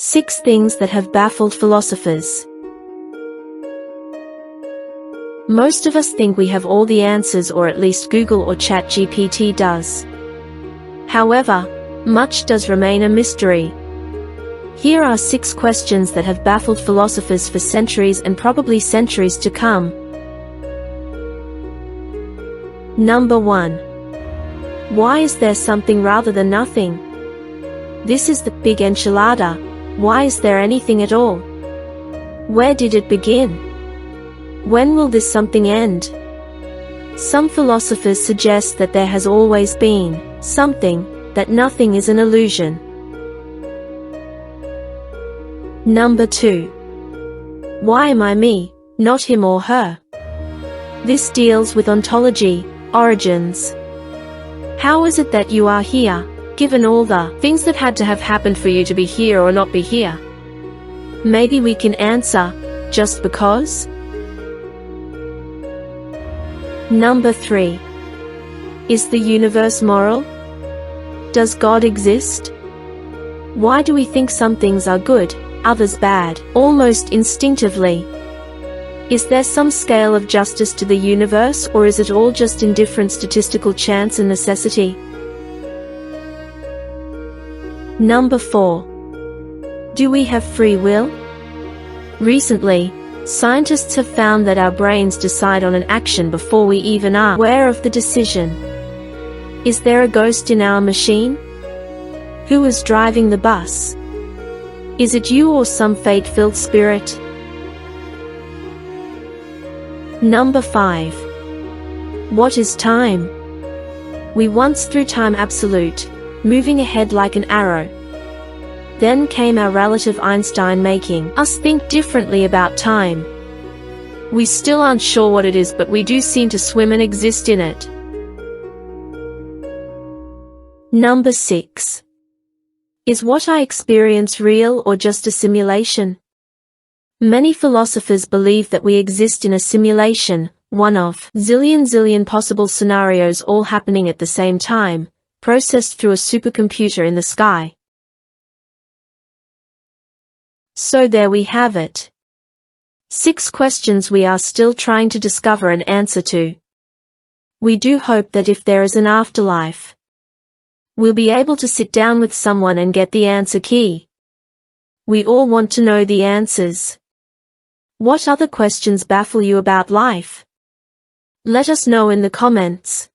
6 things that have baffled philosophers. Most of us think we have all the answers, or at least Google or ChatGPT does. However, much does remain a mystery. Here are 6 questions that have baffled philosophers for centuries and probably centuries to come. Number 1. Why is there something rather than nothing? This is the big enchilada. Why is there anything at all? Where did it begin? When will this something end? Some philosophers suggest that there has always been something, that nothing is an illusion. Number 2. Why am I me, not him or her? This deals with ontology, origins. How is it that you are here, given all the things that had to have happened for you to be here or not be here? Maybe we can answer, just because? Number 3. Is the universe moral? Does God exist? Why do we think some things are good, others bad, almost instinctively? Is there some scale of justice to the universe, or is it all just indifferent statistical chance and necessity? Number 4. Do we have free will? Recently, scientists have found that our brains decide on an action before we even are aware of the decision. Is there a ghost in our machine? Who is driving the bus? Is it you or some fate-filled spirit? Number 5. What is time? We once threw time absolute, moving ahead like an arrow. Then came our relative Einstein, making us think differently about time. We still aren't sure what it is, but we do seem to swim and exist in it. Number 6. Is what I experience real or just a simulation? Many philosophers believe that we exist in a simulation, one of zillion possible scenarios all happening at the same time, processed through a supercomputer in the sky. So there we have it. 6 questions we are still trying to discover an answer to. We do hope that if there is an afterlife, we'll be able to sit down with someone and get the answer key. We all want to know the answers. What other questions baffle you about life? Let us know in the comments.